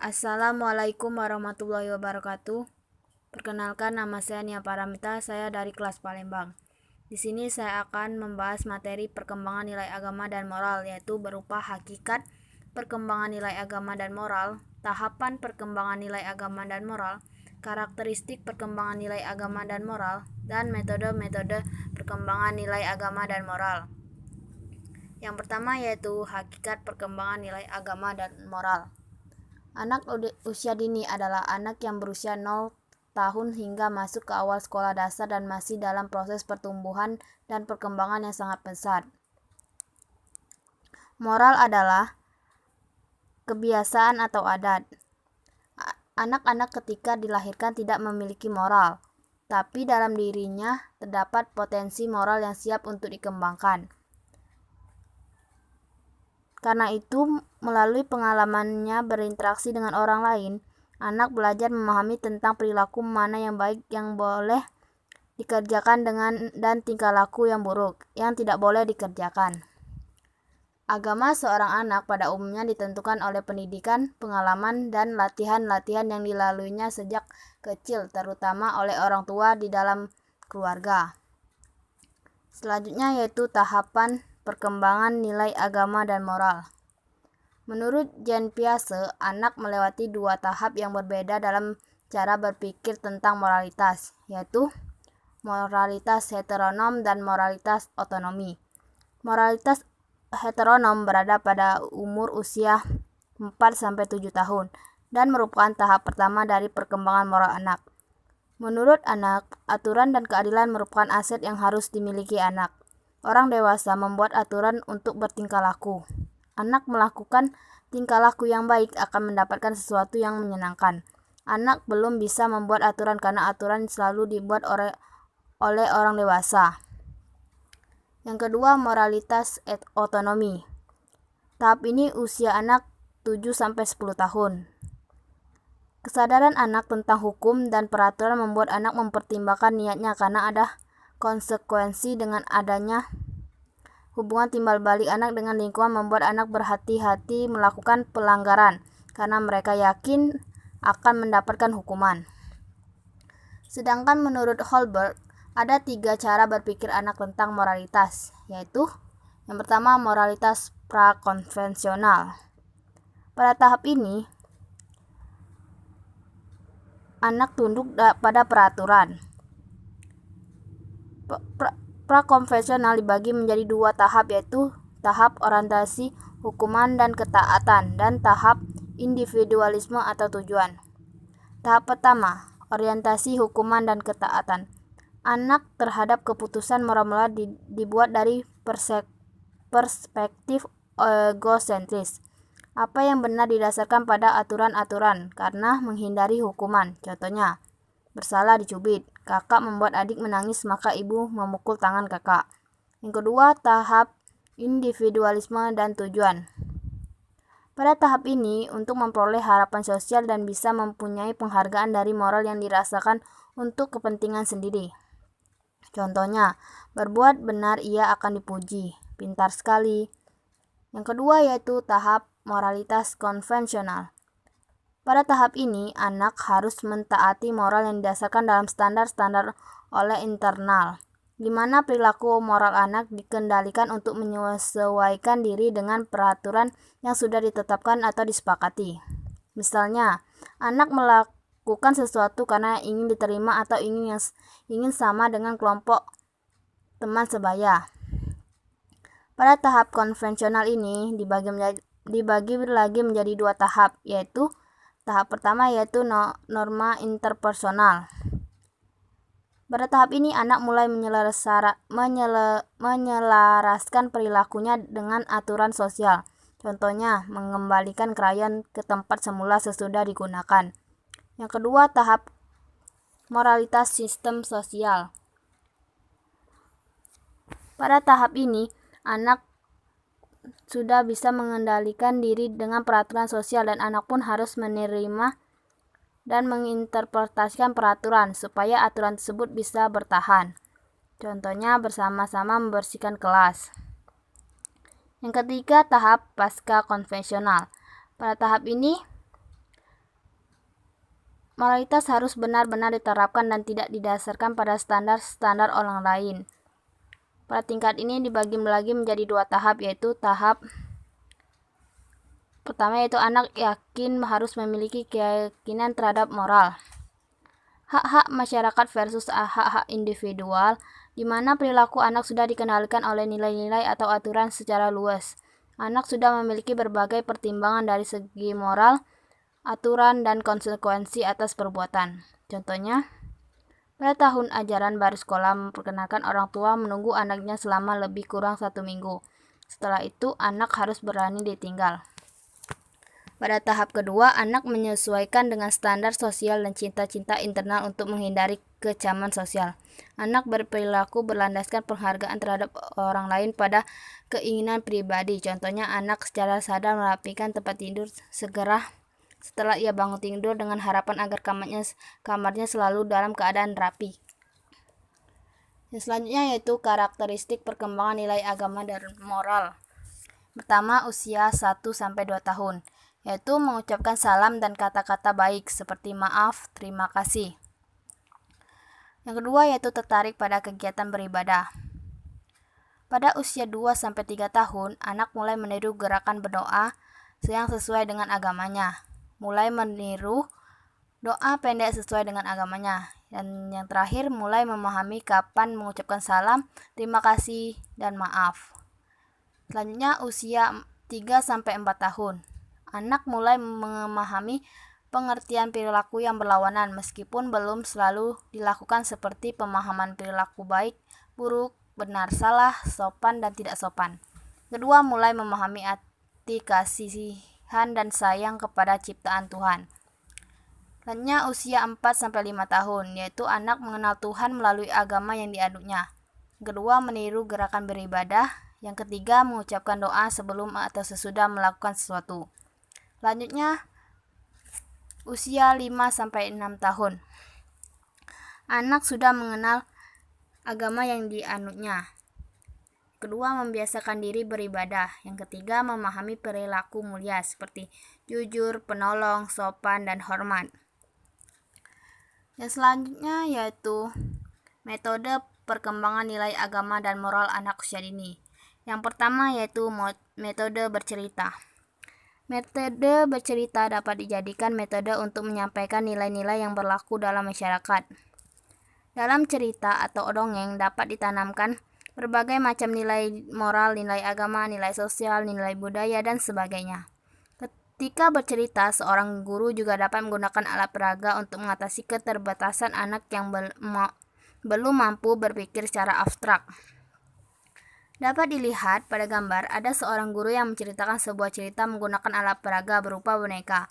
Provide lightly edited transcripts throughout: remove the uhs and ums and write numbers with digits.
Assalamualaikum warahmatullahi wabarakatuh. Perkenalkan, nama saya Nia Paramita, saya dari kelas Palembang. Di sini saya akan membahas materi perkembangan nilai agama dan moral, yaitu berupa hakikat perkembangan nilai agama dan moral, tahapan perkembangan nilai agama dan moral, karakteristik perkembangan nilai agama dan moral, dan metode-metode perkembangan nilai agama dan moral. Yang pertama yaitu hakikat perkembangan nilai agama dan moral. Anak usia dini adalah anak yang berusia 0 tahun hingga masuk ke awal sekolah dasar dan masih dalam proses pertumbuhan dan perkembangan yang sangat pesat. Moral adalah kebiasaan atau adat. Anak-anak ketika dilahirkan tidak memiliki moral, tapi dalam dirinya terdapat potensi moral yang siap untuk dikembangkan. Karena itu, melalui pengalamannya berinteraksi dengan orang lain, anak belajar memahami tentang perilaku mana yang baik yang boleh dikerjakan dan tingkah laku yang buruk yang tidak boleh dikerjakan. Agama seorang anak pada umumnya ditentukan oleh pendidikan, pengalaman, dan latihan-latihan yang dilaluinya sejak kecil, terutama oleh orang tua di dalam keluarga. Selanjutnya yaitu tahapan perkembangan nilai agama dan moral. Menurut Jean Piaget, anak melewati dua tahap yang berbeda dalam cara berpikir tentang moralitas, yaitu moralitas heteronom dan moralitas otonomi. Moralitas heteronom berada pada umur usia 4-7 tahun dan merupakan tahap pertama dari perkembangan moral anak. Menurut anak, aturan dan keadilan merupakan aset yang harus dimiliki anak. Orang dewasa membuat aturan untuk bertingkah laku. Anak melakukan tingkah laku yang baik akan mendapatkan sesuatu yang menyenangkan. Anak belum bisa membuat aturan karena aturan selalu dibuat oleh orang dewasa. Yang kedua, moralitas otonomi. Tahap ini usia anak 7-10 tahun. Kesadaran anak tentang hukum dan peraturan membuat anak mempertimbangkan niatnya karena ada konsekuensi dengan adanya hubungan timbal balik anak dengan lingkungan membuat anak berhati-hati melakukan pelanggaran karena mereka yakin akan mendapatkan hukuman. Sedangkan menurut Holberg, ada 3 cara berpikir anak tentang moralitas, yaitu yang pertama moralitas prakonvensional. Pada tahap ini, anak tunduk pada peraturan. Prakonvensional dibagi menjadi 2 tahap, yaitu tahap orientasi hukuman dan ketaatan dan tahap individualisme atau tujuan. Tahap pertama, orientasi hukuman dan ketaatan. Anak terhadap keputusan moral dibuat dari perspektif egosentris. Apa yang benar didasarkan pada aturan-aturan karena menghindari hukuman. Contohnya, bersalah dicubit, kakak membuat adik menangis maka ibu memukul tangan kakak. Yang kedua, tahap individualisme dan tujuan. Pada tahap ini, untuk memperoleh harapan sosial dan bisa mempunyai penghargaan dari moral yang dirasakan untuk kepentingan sendiri. Contohnya, berbuat benar ia akan dipuji, pintar sekali. Yang kedua yaitu tahap moralitas konvensional. Pada tahap ini, anak harus mentaati moral yang didasarkan dalam standar-standar oleh internal, di mana perilaku moral anak dikendalikan untuk menyesuaikan diri dengan peraturan yang sudah ditetapkan atau disepakati. Misalnya, anak melakukan sesuatu karena ingin diterima atau ingin sama dengan kelompok teman sebaya. Pada tahap konvensional ini dibagi lagi menjadi 2 tahap, yaitu tahap pertama yaitu norma interpersonal. Pada tahap ini anak mulai menyelaraskan perilakunya dengan aturan sosial. Contohnya, mengembalikan krayon ke tempat semula sesudah digunakan. Yang kedua, tahap moralitas sistem sosial. Pada tahap ini, anak sudah bisa mengendalikan diri dengan peraturan sosial dan anak pun harus menerima dan menginterpretasikan peraturan supaya aturan tersebut bisa bertahan. Contohnya bersama-sama membersihkan kelas. Yang ketiga, tahap pasca konvensional. Pada tahap ini, Moralitas harus benar-benar diterapkan dan tidak didasarkan pada standar-standar orang lain. Pada tingkat ini dibagi lagi menjadi 2 tahap, yaitu tahap pertama yaitu anak yakin harus memiliki keyakinan terhadap moral. Hak-hak masyarakat versus hak-hak individual, di mana perilaku anak sudah dikendalikan oleh nilai-nilai atau aturan secara luas. Anak sudah memiliki berbagai pertimbangan dari segi moral, aturan, dan konsekuensi atas perbuatan. Contohnya, pada tahun ajaran baru sekolah memperkenalkan orang tua menunggu anaknya selama lebih kurang 1 minggu. Setelah itu, anak harus berani ditinggal. Pada tahap kedua, anak menyesuaikan dengan standar sosial dan cita-cita internal untuk menghindari kecaman sosial. Anak berperilaku berlandaskan penghargaan terhadap orang lain pada keinginan pribadi. Contohnya, anak secara sadar merapikan tempat tidur segera setelah ia bangun tidur dengan harapan agar kamarnya selalu dalam keadaan rapi. Yang selanjutnya yaitu karakteristik perkembangan nilai agama dan moral. Pertama, usia 1-2 tahun, yaitu mengucapkan salam dan kata-kata baik seperti maaf, terima kasih. Yang kedua yaitu tertarik pada kegiatan beribadah. Pada usia 2-3 tahun, anak mulai meniru gerakan berdoa yang sesuai dengan agamanya. Mulai meniru doa pendek sesuai dengan agamanya. Dan yang terakhir, mulai memahami kapan mengucapkan salam, terima kasih, dan maaf. Selanjutnya, usia 3-4 tahun. Anak mulai memahami pengertian perilaku yang berlawanan meskipun belum selalu dilakukan seperti pemahaman perilaku baik, buruk, benar, salah, sopan, dan tidak sopan. Kedua, mulai memahami arti kasihan dan sayang kepada ciptaan Tuhan. Selanjutnya usia 4-5 tahun, yaitu anak mengenal Tuhan melalui agama yang dianutnya. Kedua, meniru gerakan beribadah. Yang ketiga, mengucapkan doa sebelum atau sesudah melakukan sesuatu. Selanjutnya, usia 5-6 tahun. Anak sudah mengenal agama yang dianutnya. Kedua, membiasakan diri beribadah. Yang ketiga, memahami perilaku mulia seperti jujur, penolong, sopan, dan hormat. Yang selanjutnya yaitu metode perkembangan nilai agama dan moral anak usia dini. Yang pertama yaitu metode bercerita. Metode bercerita dapat dijadikan metode untuk menyampaikan nilai-nilai yang berlaku dalam masyarakat. Dalam cerita atau dongeng dapat ditanamkan berbagai macam nilai moral, nilai agama, nilai sosial, nilai budaya, dan sebagainya. Ketika bercerita, seorang guru juga dapat menggunakan alat peraga untuk mengatasi keterbatasan anak yang belum mampu berpikir secara abstrak. Dapat dilihat pada gambar, ada seorang guru yang menceritakan sebuah cerita menggunakan alat peraga berupa boneka.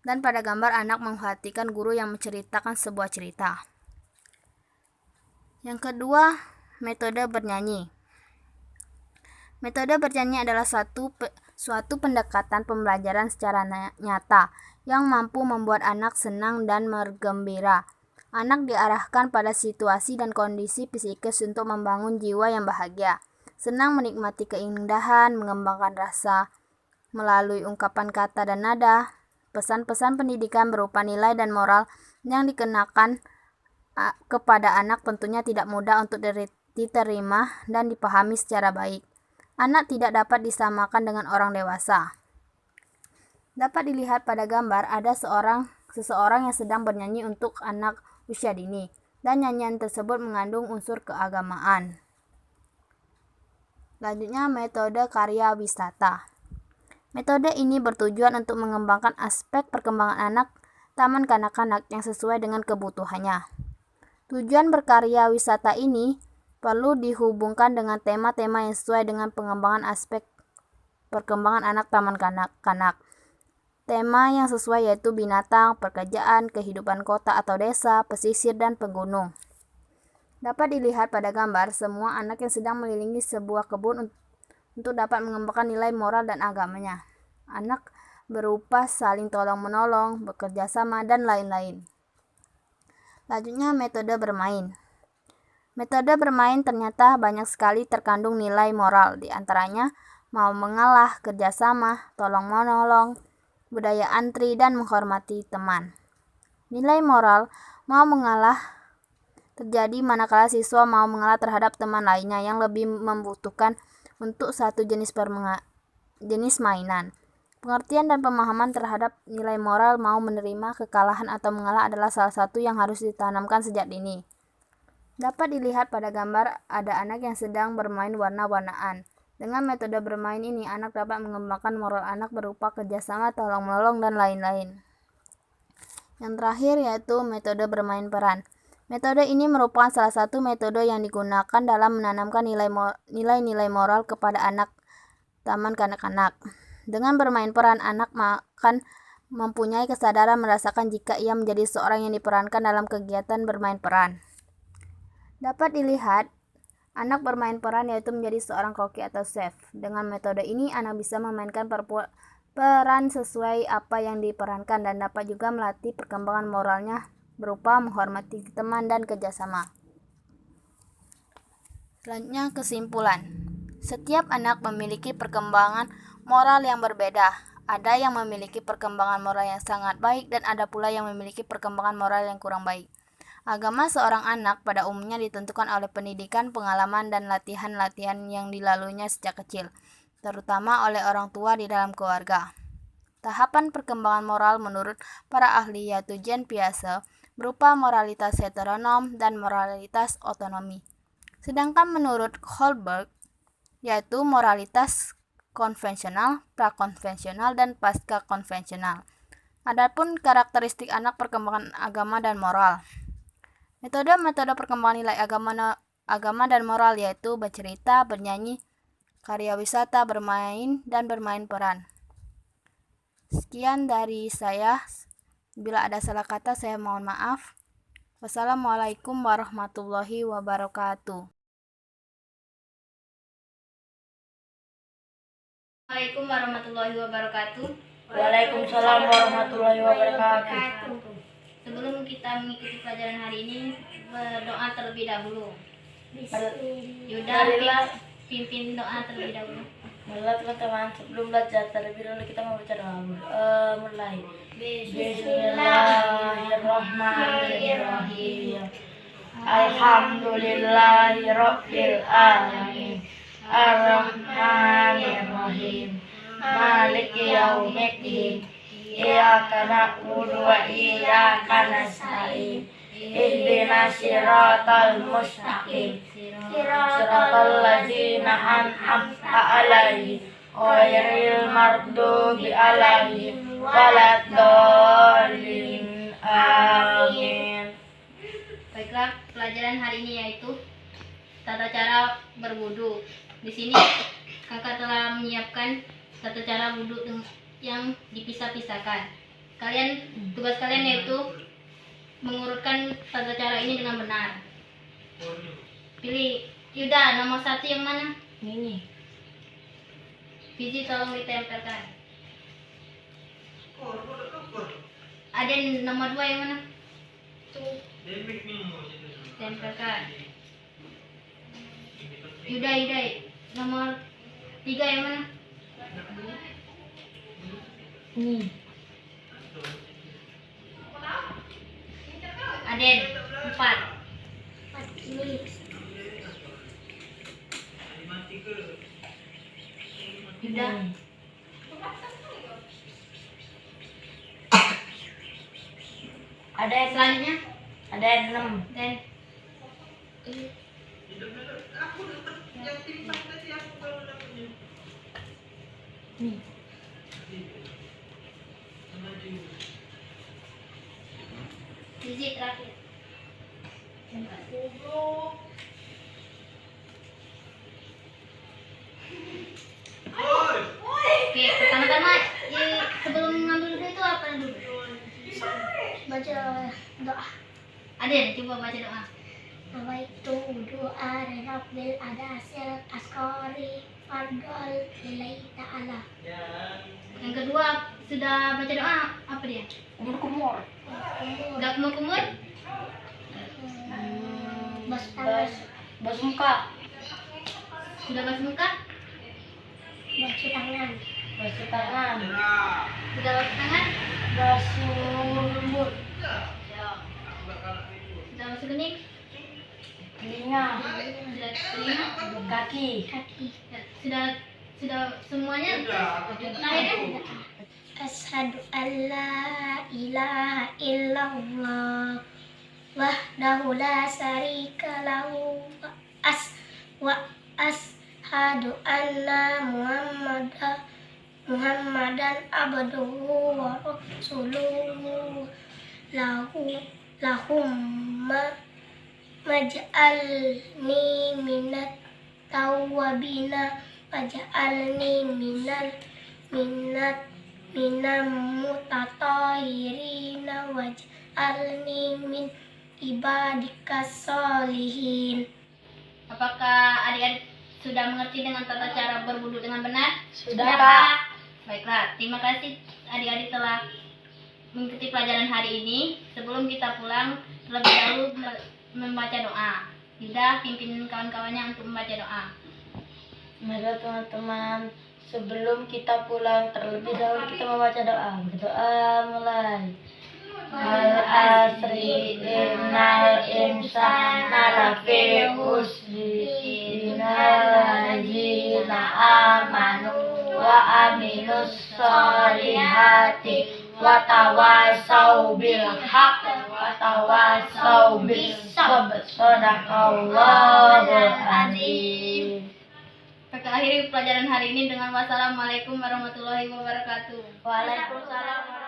Dan pada gambar, anak memperhatikan guru yang menceritakan sebuah cerita. Yang kedua, metode bernyanyi. Metode bernyanyi adalah suatu pendekatan pembelajaran secara nyata yang mampu membuat anak senang dan bergembira. Anak diarahkan pada situasi dan kondisi psikis untuk membangun jiwa yang bahagia, senang menikmati keindahan, mengembangkan rasa melalui ungkapan kata dan nada. Pesan-pesan pendidikan berupa nilai dan moral yang dikenakan kepada anak tentunya tidak mudah untuk diterima dan dipahami secara baik. Anak tidak dapat disamakan dengan orang dewasa. Dapat dilihat pada gambar ada seseorang yang sedang bernyanyi untuk anak usia dini, dan nyanyian tersebut mengandung unsur keagamaan. Selanjutnya, metode karya wisata. Metode ini bertujuan untuk mengembangkan aspek perkembangan anak taman kanak-kanak yang sesuai dengan kebutuhannya. Tujuan berkarya wisata ini perlu dihubungkan dengan tema-tema yang sesuai dengan pengembangan aspek perkembangan anak taman kanak-kanak. Tema yang sesuai yaitu binatang, pekerjaan, kehidupan kota atau desa, pesisir, dan pegunung. Dapat dilihat pada gambar, semua anak yang sedang mengelilingi sebuah kebun untuk dapat mengembangkan nilai moral dan agamanya. Anak berupa saling tolong-menolong, bekerja sama, dan lain-lain. Selanjutnya, metode bermain. Metode bermain ternyata banyak sekali terkandung nilai moral, di antaranya mau mengalah, kerjasama, tolong-menolong, budaya antri, dan menghormati teman. Nilai moral mau mengalah terjadi manakala siswa mau mengalah terhadap teman lainnya yang lebih membutuhkan untuk satu jenis mainan. Pengertian dan pemahaman terhadap nilai moral mau menerima kekalahan atau mengalah adalah salah satu yang harus ditanamkan sejak dini. Dapat dilihat pada gambar ada anak yang sedang bermain warna-warnaan. Dengan metode bermain ini, anak dapat mengembangkan moral anak berupa kerjasama, tolong-menolong, dan lain-lain. Yang terakhir yaitu metode bermain peran. Metode ini merupakan salah satu metode yang digunakan dalam menanamkan nilai-nilai moral kepada anak taman kanak-kanak. Dengan bermain peran, anak akan mempunyai kesadaran merasakan jika ia menjadi seorang yang diperankan dalam kegiatan bermain peran. Dapat dilihat, anak bermain peran yaitu menjadi seorang koki atau chef. Dengan metode ini, anak bisa memainkan peran sesuai apa yang diperankan dan dapat juga melatih perkembangan moralnya berupa menghormati teman dan kerjasama. Selanjutnya, kesimpulan. Setiap anak memiliki perkembangan moral yang berbeda. Ada yang memiliki perkembangan moral yang sangat baik dan ada pula yang memiliki perkembangan moral yang kurang baik. Agama seorang anak pada umumnya ditentukan oleh pendidikan, pengalaman, dan latihan-latihan yang dilaluinya sejak kecil, terutama oleh orang tua di dalam keluarga. Tahapan perkembangan moral menurut para ahli yaitu Jean Piaget berupa moralitas heteronom dan moralitas otonomi. Sedangkan menurut Kohlberg yaitu moralitas konvensional, prakonvensional, dan pasca konvensional. Adapun karakteristik anak perkembangan agama dan moral. Metode-metode perkembangan nilai agama dan moral yaitu bercerita, bernyanyi, karya wisata, bermain, dan bermain peran. Sekian dari saya. Bila ada salah kata, saya mohon maaf. Wassalamualaikum warahmatullahi wabarakatuh. Assalamualaikum warahmatullahi wabarakatuh. Waalaikumsalam warahmatullahi wabarakatuh. Sebelum kita mengikuti pelajaran hari ini, berdoa terlebih dahulu. Yuda, pimpin doa terlebih dahulu. Baiklah teman-teman, sebelum belajar terlebih dahulu kita membaca doa. Mulai. Bismillahirrahmanirrahim. Alhamdulillahirabbil alamin. Ar-Rahmanir-Rahim. Maliki yaumiddin. Iyyaka na'budu wa iyyaka nasta'in. Ihdinas siratal mustaqim. Siratal ladzina an'amta 'alaihim ghairil maghdubi 'alaihim waladdallin. Amin. Baiklah, pelajaran hari ini yaitu tata cara berwudu. Di sini kakak telah menyiapkan tata cara wudu yang dipisah-pisahkan. Tugas kalian yaitu mengurutkan tata cara ini dengan benar. Pilih. Yuda, nomor 1 yang mana? Ini. Biji tolong ditempelkan. Aden, nomor 2 yang mana? Tempelkan. Yuda, nomor 3 yang mana? Ini. Aden, 4. Yuda. Ada yang Selanjutnya? Ada yang 6. Dan Nih. biji terakhir. Oke, pertama-tama sebelum mengambil wudhu itu apa dulu? Baca doa. Aden, coba baca doa. Nawaitu doa Rabbil adasil askori fardol lillahi ta'ala. Yang kedua, sudah baca doa apa dia? Kumur-kumur. Enggak kumur-kumur? Bas tangan, Bas muka. Sudah basuh muka? basuh tangan, Basuh tangan. Sudah basuh tangan? Basuh rambut. kuning, Telinga. sudah telinga, Kaki. kaki. Sudah semuanya. Akhirnya Asyhadu an la ilaha illallah wahdahu la syarika lahu wa ashhadu anna Muhammadan abduhu wa rasuluhu lahum maj'alni minat tawwabina waj'alni minal mutatahhirina waj'alni min ibadikas sholihin. Apakah adik-adik sudah mengerti dengan tata cara berwudu dengan benar? Sudah, Kak. Baiklah, terima kasih adik-adik telah mengikuti pelajaran hari ini. Sebelum kita pulang, terlebih dahulu membaca doa. Yuda, pimpin kawan-kawannya untuk membaca doa. Mari teman-teman, sebelum kita pulang terlebih dahulu kita membaca doa. Berdoa mulai. Al-asri innal insana lafi khusri innal ladzina amanu wa amilus solihati wa tawasau bil haqq wa tawasau bis sabr. Shadaqallahul azim. Kita akhiri pelajaran hari ini dengan wassalamualaikum warahmatullahi wabarakatuh. Waalaikumsalam.